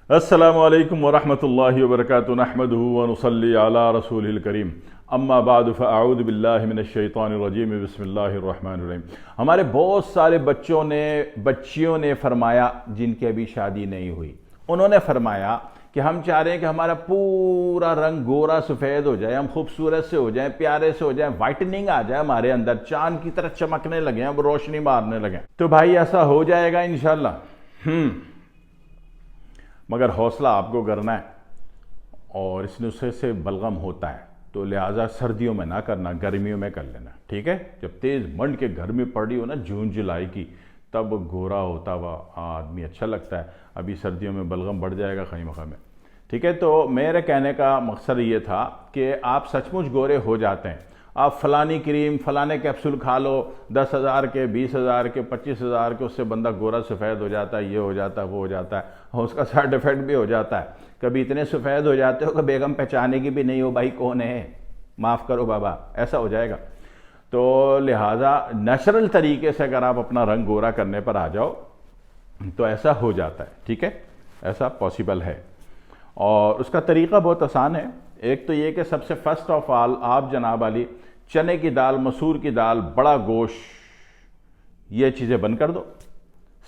अस्सलामु अलैकुम वरहमतुल्लाहि वबरकातुहू नहमदुहु व नुसल्ली अला रसूलिल करीम अम्मा बाद फ़अऊज़ु बिल्लाहि मिनश शैतानिर रजीम बिस्मिल्लाहिर रहमानिर रहीम। हमारे बहुत सारे बच्चियों ने फरमाया जिनकी अभी शादी नहीं हुई, उन्होंने फरमाया कि हम चाह रहे हैं कि हमारा पूरा रंग गोरा सफ़ेद हो जाए, हम खूबसूरत से हो जाएं, प्यारे से हो जाएं, वाइटनिंग आ जाए हमारे अंदर, चांद की तरह चमकने लगे, हम रोशनी मारने लगे। तो भाई ऐसा हो जाएगा इंशाल्लाह। मगर हौसला आपको करना है और इस नुस्खे से बलगम होता है, तो लिहाजा सर्दियों में ना करना, गर्मियों में कर लेना, ठीक है। जब तेज़ मंड के गर्मी पड़ रही हो ना, जून जुलाई की, तब गोरा होता हुआ आदमी अच्छा लगता है। अभी सर्दियों में बलगम बढ़ जाएगा खई मखा में, ठीक है। तो मेरे कहने का मकसद ये था कि आप सचमुच गोरे हो जाते हैं। आप फलानी क्रीम, फलाने कैप्सूल खा लो, 10,000 के, 20,000 के, 25,000 के, उससे बंदा गोरा सफ़ेद हो जाता है, ये हो जाता है, वो हो जाता है, और उसका साइड इफ़ेक्ट भी हो जाता है। कभी इतने सफ़ेद हो जाते हो कि बेगम पहचाने की भी नहीं हो, भाई कौन है, माफ़ करो बाबा, ऐसा हो जाएगा। तो लिहाजा नेचुरल तरीके से अगर आप अपना रंग गोरा करने पर आ जाओ तो ऐसा हो जाता है, ठीक है, ऐसा पॉसिबल है। और उसका तरीका बहुत आसान है। एक तो ये कि सबसे फर्स्ट ऑफ ऑल आप जनाब वाली चने की दाल, मसूर की दाल, बड़ा गोश्त, ये चीज़ें बंद कर दो।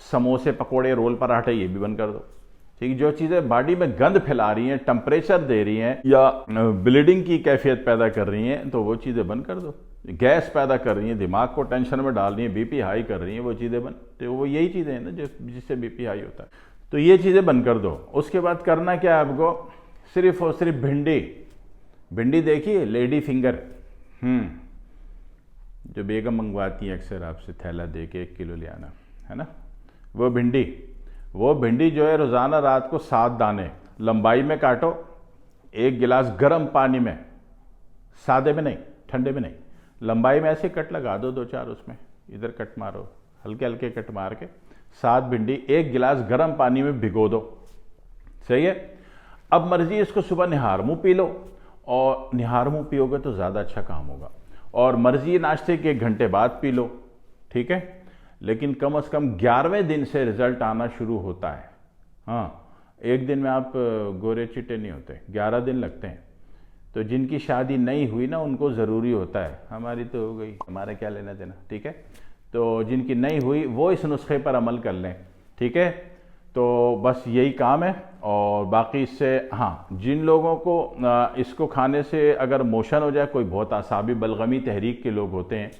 समोसे, पकोड़े, रोल, पराठे, ये भी बंद कर दो, ठीक है। जो चीज़ें बॉडी में गंद फैला रही हैं, टेम्परेचर दे रही हैं या ब्लीडिंग की कैफियत पैदा कर रही हैं, तो वो चीज़ें बंद कर दो। गैस पैदा कर रही हैं, दिमाग को टेंशन में डाल रही हैं, बीपी हाई कर रही हैं, वो चीज़ें बंद, तो वो यही चीज़ें हैं ना जिससे बीपी हाई होता है। तो ये चीज़ें बंद कर दो। उसके बाद करना क्या है आपको, सिर्फ और सिर्फ भिंडी देखिए, लेडी फिंगर, जो बेगम मंगवाती हैं अक्सर आपसे, थैला दे के 1 किलो ले आना, है ना। वो भिंडी जो है रोज़ाना रात को 7 दाने लंबाई में काटो, 1 गिलास गर्म पानी में, सादे में नहीं, ठंडे में नहीं, लंबाई में ऐसे कट लगा दो, 2-4 उसमें, इधर कट मारो, हल्के हल्के कट मार के 7 भिंडी 1 गिलास गर्म पानी में भिगो दो, सही है। अब मर्जी इसको सुबह निहार मुंह पी लो, और निहार मुंह पियोगे तो ज़्यादा अच्छा काम होगा, और मर्जी नाश्ते के 1 घंटे बाद पी लो, ठीक है। लेकिन कम से कम 11वें दिन से रिजल्ट आना शुरू होता है। हाँ, एक दिन में आप गोरे चिट्टे नहीं होते, 11 दिन लगते हैं। तो जिनकी शादी नहीं हुई ना, उनको ज़रूरी होता है, हमारी तो हो गई, हमारा क्या लेना देना, ठीक है। तो जिनकी नहीं हुई वो इस नुस्खे पर अमल कर लें, ठीक है। तो बस यही काम है। और बाकी इससे, हाँ, जिन लोगों को इसको खाने से अगर मोशन हो जाए, कोई बहुत आसाबी बलगमी तहरीक के लोग होते हैं,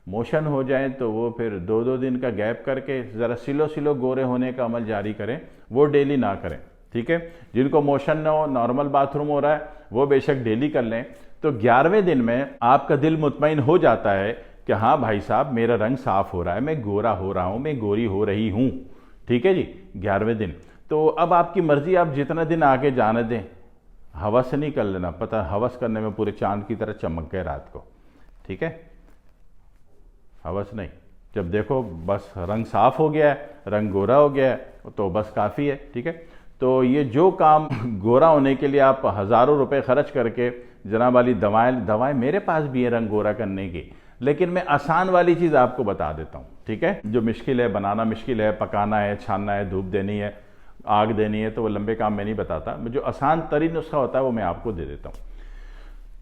मोशन हो जाए, तो वो फिर 2-2 दिन का गैप करके ज़रा सिलो गोरे होने का अमल जारी करें, वो डेली ना करें, ठीक है। जिनको मोशन ना हो, नॉर्मल बाथरूम हो रहा है, वो बेशक डेली कर लें। तो 11वें दिन में आपका दिल मुतमईन हो जाता है कि हाँ भाई साहब, मेरा रंग साफ हो रहा है, मैं गोरा हो रहा हूँ, मैं गोरी हो रही हूँ, ठीक है जी। 11वें दिन तो अब आपकी मर्जी, आप जितना दिन आगे जाने दें, हवस नहीं कर लेना, पता हवस करने में पूरे चांद की तरह चमक गए रात को, ठीक है। हवस नहीं, जब देखो बस रंग साफ हो गया है, रंग गोरा हो गया है, तो बस काफ़ी है, ठीक है। तो ये जो काम गोरा होने के लिए आप हज़ारों रुपए खर्च करके, जनाब वाली दवाएं मेरे पास भी है रंग गोरा करने की, लेकिन मैं आसान वाली चीज़ आपको बता देता हूँ, ठीक है। जो मुश्किल है, बनाना मुश्किल है, पकाना है, छानना है, धूप देनी है, आग देनी है, तो वो लंबे काम मैं नहीं बताता, जो आसान तरीन नुस्खा होता है वो मैं आपको दे देता हूँ।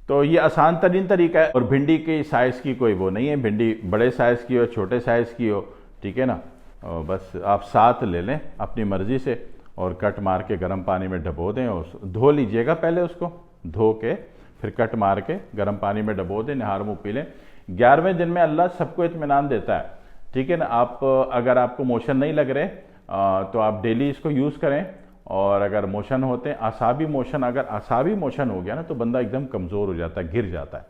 तो ये आसान तरीन तरीका है। और भिंडी की साइज़ की कोई वो नहीं है, भिंडी बड़े साइज़ की हो, छोटे साइज़ की हो, ठीक है ना। और बस आप 7 ले लें अपनी मर्ज़ी से, और कट मार के गर्म पानी में डबो दें, और धो लीजिएगा पहले, उसको धो के फिर कट मार के गर्म पानी में डबो दें, निहार मुँह पी लें। 11वें दिन में अल्लाह सबको इत्मीनान देता है, ठीक है ना। आप अगर आपको मोशन नहीं लग रहे तो आप डेली इसको यूज़ करें। और अगर मोशन होते हैं, असाबी मोशन, अगर असाबी मोशन हो गया ना, तो बंदा एकदम कमज़ोर हो जाता है, गिर जाता है।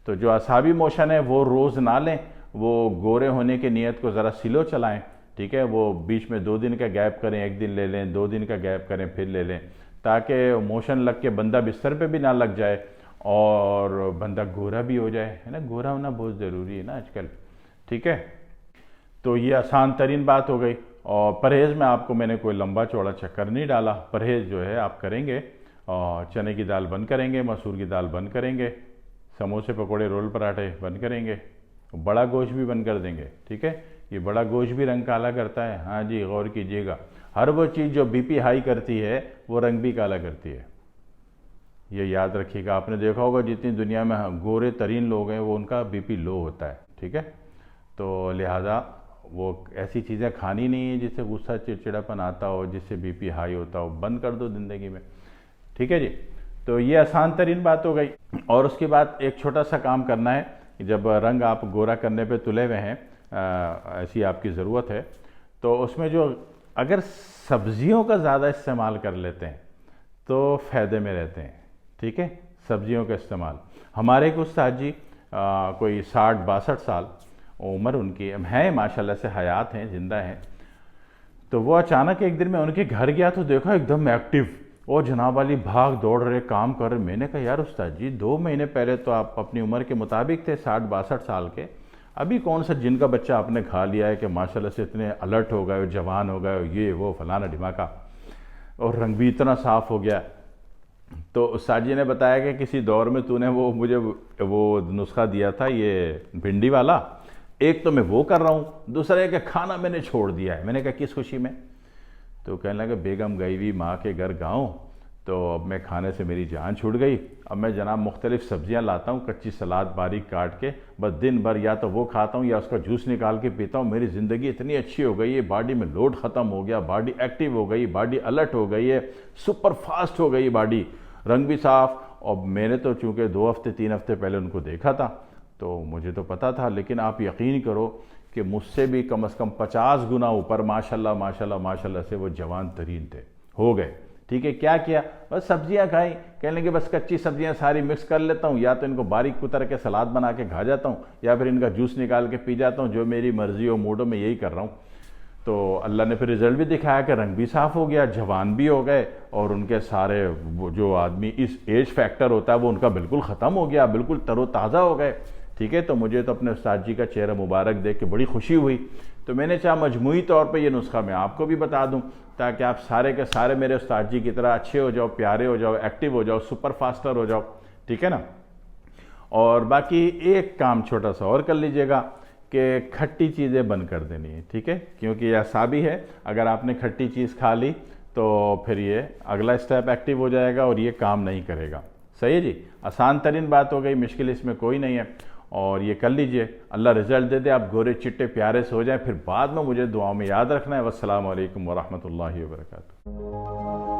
तो जो असाबी मोशन है वो रोज़ ना लें, वो गोरे होने की नीयत को ज़रा सिलो चलाएं, ठीक है। वो बीच में 2 दिन का गैप करें, 1 दिन ले लें, 2 दिन का गैप करें, फिर ले लें, ताकि मोशन लग के बंदा बिस्तर पे भी ना लग जाए और बंदा गोरा भी हो जाए, है ना। गोरा होना बहुत ज़रूरी है ना आजकल, ठीक है। तो ये आसान तरीन बात हो गई। और परहेज़ में आपको मैंने कोई लंबा चौड़ा चक्कर नहीं डाला, परहेज़ जो है आप करेंगे, और चने की दाल बंद करेंगे, मसूर की दाल बंद करेंगे, समोसे, पकोड़े, रोल, पराठे बंद करेंगे, बड़ा गोश्त भी बंद कर देंगे, ठीक है। ये बड़ा गोश्त भी रंग काला करता है, हाँ जी, गौर कीजिएगा। हर वो चीज़ जो बीपी हाई करती है, वो रंग भी काला करती है। ये याद रखिएगा। आपने देखा होगा जितनी दुनिया में गोरे तरीन लोग हैं वो उनका बीपी लो होता है, ठीक है। तो लिहाजा वो ऐसी चीज़ें खानी नहीं है जिससे गुस्सा चिड़चिड़ापन आता हो, जिससे बीपी हाई होता हो, बंद कर दो ज़िंदगी में, ठीक है जी। तो ये आसान तरीन बात हो गई। और उसके बाद एक छोटा सा काम करना है, जब रंग आप गोरा करने पे तुले हुए हैं, ऐसी आपकी ज़रूरत है, तो उसमें जो अगर सब्जियों का ज़्यादा इस्तेमाल कर लेते हैं तो फ़ायदे में रहते हैं, ठीक है। सब्जियों का इस्तेमाल, हमारे एक उस्ताद जी कोई 60-62 साल उम्र उनकी है, माशाल्लाह से हयात हैं, ज़िंदा हैं। तो वो अचानक एक दिन मैं उनके घर गया तो देखा एकदम एक्टिव, और जनाब वाली भाग दौड़ रहे, काम कर रहे। मैंने कहा यार उस्ताद जी 2 महीने पहले तो आप अपनी उम्र के मुताबिक थे, 60-62 साल के, अभी कौन सा जिन का बच्चा आपने खा लिया है कि माशाल्लाह से इतने अलर्ट हो गए, जवान हो गए, ये वो फलाना ढिमाका, और रंग भी इतना साफ़ हो गया। तो उस्ताद जी ने बताया कि किसी दौर में तूने वो मुझे वो नुस्खा दिया था ये भिंडी वाला, एक तो मैं वो कर रहा हूँ, दूसरा एक खाना मैंने छोड़ दिया है। मैंने कहा किस खुशी में? तो कहने लगा बेगम गई हुई माँ के घर गाँव, तो अब मैं खाने से मेरी जान छूट गई। अब मैं जनाब मुख्तलिफ सब्जियां लाता हूँ, कच्ची सलाद बारीक काट के, बस दिन भर या तो वो खाता हूँ या उसका जूस निकाल के पीता हूँ। मेरी ज़िंदगी इतनी अच्छी हो गई है, बॉडी में लोड ख़त्म हो गया, बॉडी एक्टिव हो गई, बॉडी अलर्ट हो गई है, सुपर फास्ट हो गई बॉडी, रंग भी साफ़। और मैंने तो चूँकि 2 हफ्ते 3 हफ्ते पहले उनको देखा था तो मुझे तो पता था, लेकिन आप यकीन करो कि मुझसे भी कम से कम 50 गुना ऊपर माशाल्लाह माशाल्लाह माशाल्लाह से वो जवान तरीन थे, हो गए, ठीक है। क्या किया? बस सब्जियां खाई। कहने लगे बस कच्ची सब्जियां सारी मिक्स कर लेता हूँ, या तो इनको बारीक कुतर के सलाद बना के खा जाता हूँ, या फिर इनका जूस निकाल के पी जाता हूँ, जो मेरी मर्जी हो मूड हो मैं यही कर रहा हूँ। तो अल्लाह ने फिर रिज़ल्ट भी दिखाया कि रंग भी साफ़ हो गया, जवान भी हो गए, और उनके सारे वो जो आदमी इस एज फैक्टर होता है वो उनका बिल्कुल ख़त्म हो गया, बिल्कुल तरोताज़ा हो गए, ठीक है। तो मुझे तो अपने उस्ताद जी का चेहरा मुबारक देख के बड़ी खुशी हुई। तो मैंने चाहा मजमूई तौर पे ये नुस्खा मैं आपको भी बता दूं, ताकि आप सारे के सारे मेरे उस्ताद जी की तरह अच्छे हो जाओ, प्यारे हो जाओ, एक्टिव हो जाओ, सुपर फास्टर हो जाओ, ठीक है ना। और बाकी एक काम छोटा सा और कर लीजिएगा कि खट्टी चीज़ें बंद कर देनी है, ठीक है, क्योंकि यह साबी है, अगर आपने खट्टी चीज़ खा ली तो फिर ये अगला स्टेप एक्टिव हो जाएगा और ये काम नहीं करेगा। सही है जी, आसान तरीन बात हो गई, मुश्किल इसमें कोई नहीं है, और ये कर लीजिए। अल्लाह रिजल्ट दे दे, आप गोरे चिट्टे प्यारे से हो जाएं, फिर बाद में मुझे दुआओं में याद रखना है। वस्सलामु अलैकुम वरहमतुल्लाहि वबरकातुहू।